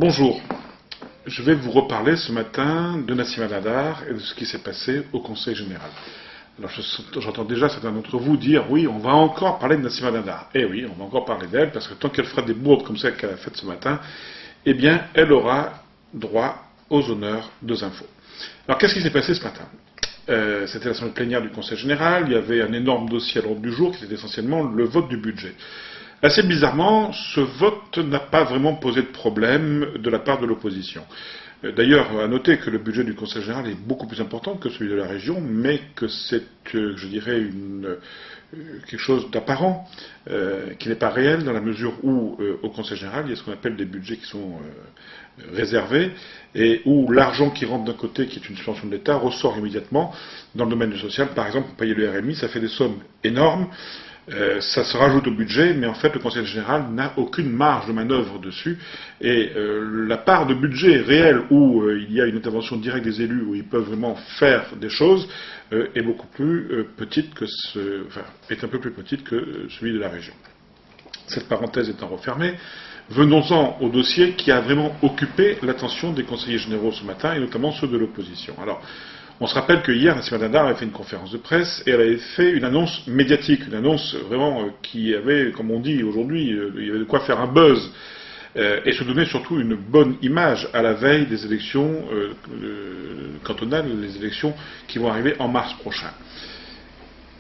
Bonjour, je vais vous reparler ce matin de Nassima Dindar et de ce qui s'est passé au Conseil général. Alors j'entends déjà certains d'entre vous dire oui, on va encore parler de Nassima Dindar. Eh oui, on va encore parler d'elle parce que tant qu'elle fera des bourdes comme celle qu'elle a faites ce matin, eh bien elle aura droit aux honneurs de infos. Alors qu'est-ce qui s'est passé ce matin? C'était l'assemblée plénière du Conseil général, il y avait un énorme dossier à l'ordre du jour qui était essentiellement le vote du budget. Assez bizarrement, ce vote n'a pas vraiment posé de problème de la part de l'opposition. D'ailleurs, à noter que le budget du Conseil général est beaucoup plus important que celui de la région, mais que c'est, je dirais, quelque chose d'apparent, qui n'est pas réel dans la mesure où, au Conseil général, il y a ce qu'on appelle des budgets qui sont réservés, et où l'argent qui rentre d'un côté, qui est une subvention de l'État, ressort immédiatement dans le domaine du social. Par exemple, pour payer le RMI, ça fait des sommes énormes. Ça se rajoute au budget, mais en fait le Conseil général n'a aucune marge de manœuvre dessus, et la part de budget réelle où il y a une intervention directe des élus, où ils peuvent vraiment faire des choses, est beaucoup plus petite que est un peu plus petite que celui de la région. Cette parenthèse étant refermée, venons-en au dossier qui a vraiment occupé l'attention des conseillers généraux ce matin, et notamment ceux de l'opposition. Alors, on se rappelle que hier, Nassima Dindar avait fait une conférence de presse et elle avait fait une annonce médiatique, une annonce vraiment qui avait, comme on dit aujourd'hui, il y avait de quoi faire un buzz et se donner surtout une bonne image à la veille des élections cantonales, les élections qui vont arriver en mars prochain.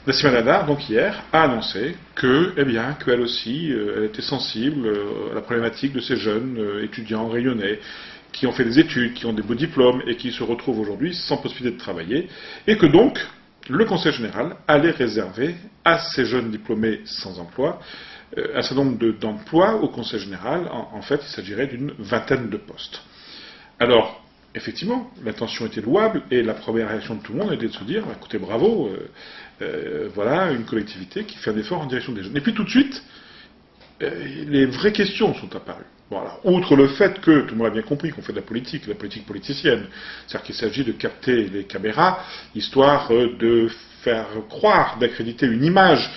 Nassima Dindar, donc hier, a annoncé qu'elle aussi, elle était sensible à la problématique de ces jeunes étudiants réunionnais qui ont fait des études, qui ont des beaux diplômes et qui se retrouvent aujourd'hui sans possibilité de travailler, et que donc le Conseil général allait réserver à ces jeunes diplômés sans emploi un certain nombre d'emplois au Conseil général. En fait, il s'agirait d'une vingtaine de postes. Alors, effectivement, l'intention était louable, et la première réaction de tout le monde était de se dire, écoutez, bravo, voilà une collectivité qui fait un effort en direction des jeunes. Et puis tout de suite, les vraies questions sont apparues. Voilà. Outre le fait que, tout le monde a bien compris qu'on fait de la politique politicienne, c'est-à-dire qu'il s'agit de capter les caméras, histoire de faire croire, d'accréditer une image.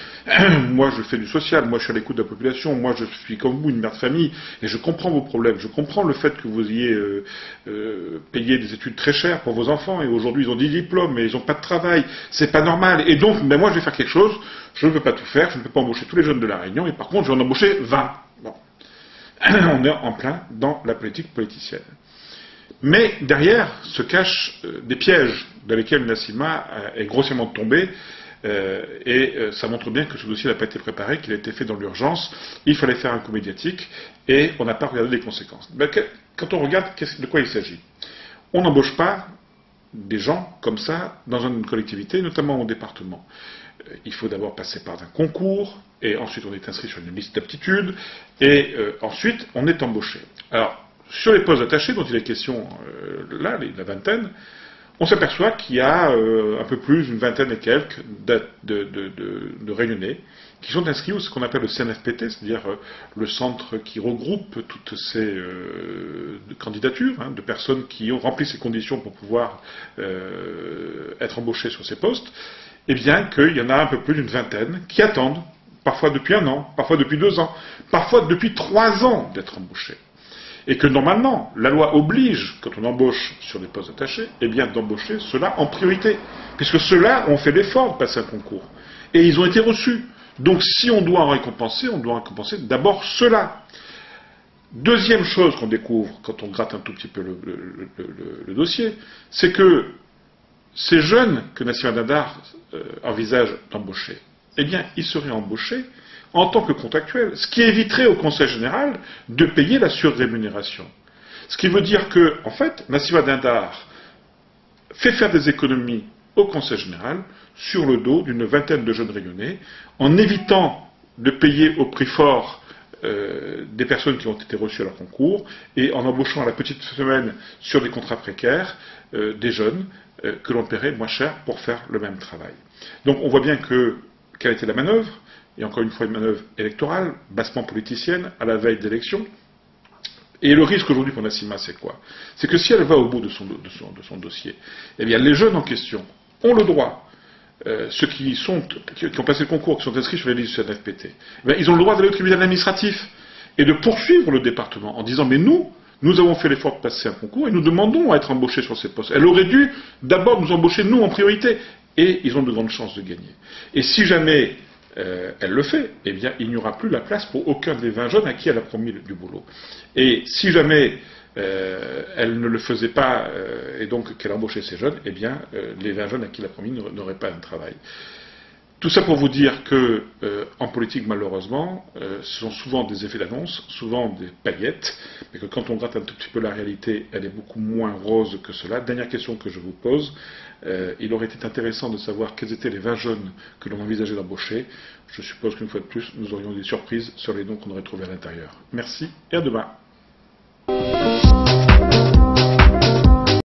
Moi je fais du social, moi je suis à l'écoute de la population, moi je suis comme vous une mère de famille, et je comprends vos problèmes, je comprends le fait que vous ayez payé des études très chères pour vos enfants, et aujourd'hui ils ont 10 diplômes, mais ils n'ont pas de travail, c'est pas normal, et donc moi je vais faire quelque chose, je ne peux pas tout faire, je ne peux pas embaucher tous les jeunes de la Réunion, et par contre je vais en embaucher 20. Bon. On est en plein dans la politique politicienne. Mais derrière se cachent des pièges dans lesquels Nassima est grossièrement tombé, et ça montre bien que ce dossier n'a pas été préparé, qu'il a été fait dans l'urgence. Il fallait faire un coup médiatique, et on n'a pas regardé les conséquences. Quand on regarde de quoi il s'agit, on n'embauche pas des gens comme ça dans une collectivité, notamment au département. Il faut d'abord passer par un concours, et ensuite on est inscrit sur une liste d'aptitudes, et ensuite on est embauché. Alors, sur les postes attachés dont il est question là, la vingtaine, on s'aperçoit qu'il y a un peu plus d'une vingtaine et quelques de Réunionnais qui sont inscrits à ce qu'on appelle le CNFPT, c'est-à-dire le centre qui regroupe toutes ces candidatures, de personnes qui ont rempli ces conditions pour pouvoir être embauchées sur ces postes. Eh bien qu'il y en a un peu plus d'une vingtaine qui attendent, parfois depuis 1 an, parfois depuis 2 ans, parfois depuis 3 ans d'être embauchés. Et que normalement, la loi oblige, quand on embauche sur des postes attachés, eh bien d'embaucher ceux-là en priorité, puisque ceux-là ont fait l'effort de passer un concours. Et ils ont été reçus. Donc si on doit en récompenser, on doit récompenser d'abord ceux-là. Deuxième chose qu'on découvre quand on gratte un tout petit peu le dossier, c'est que ces jeunes que Nassima Dindar envisage d'embaucher, eh bien, ils seraient embauchés en tant que contractuels, ce qui éviterait au Conseil général de payer la surrémunération. Ce qui veut dire que, en fait, Nassima Dindar fait faire des économies au Conseil général sur le dos d'une vingtaine de jeunes Réunionnais, en évitant de payer au prix fort des personnes qui ont été reçues à leur concours, et en embauchant à la petite semaine sur des contrats précaires des jeunes que l'on paierait moins cher pour faire le même travail. Donc on voit bien quelle était la manœuvre, et encore une fois une manœuvre électorale, bassement politicienne, à la veille d'élections. Et le risque aujourd'hui pour Nassima, c'est quoi? C'est que si elle va au bout de son dossier, eh bien les jeunes en question ont le droit, ceux qui ont passé le concours, qui sont inscrits sur les listes du CNFPT, eh bien, ils ont le droit d'aller au tribunal administratif et de poursuivre le département en disant mais nous, Nous avons fait l'effort de passer un concours et nous demandons à être embauchés sur ces postes. Elle aurait dû d'abord nous embaucher, nous, en priorité. Et ils ont de grandes chances de gagner. Et si jamais elle le fait, eh bien, il n'y aura plus la place pour aucun des 20 jeunes à qui elle a promis du boulot. Et si jamais elle ne le faisait pas, et donc qu'elle embauchait ces jeunes, eh bien, les 20 jeunes à qui elle a promis n'auraient pas un travail. Tout ça pour vous dire que, en politique, malheureusement, ce sont souvent des effets d'annonce, souvent des paillettes, mais que quand on gratte un tout petit peu la réalité, elle est beaucoup moins rose que cela. Dernière question que je vous pose, il aurait été intéressant de savoir quels étaient les 20 jeunes que l'on envisageait d'embaucher. Je suppose qu'une fois de plus, nous aurions des surprises sur les noms qu'on aurait trouvés à l'intérieur. Merci et à demain.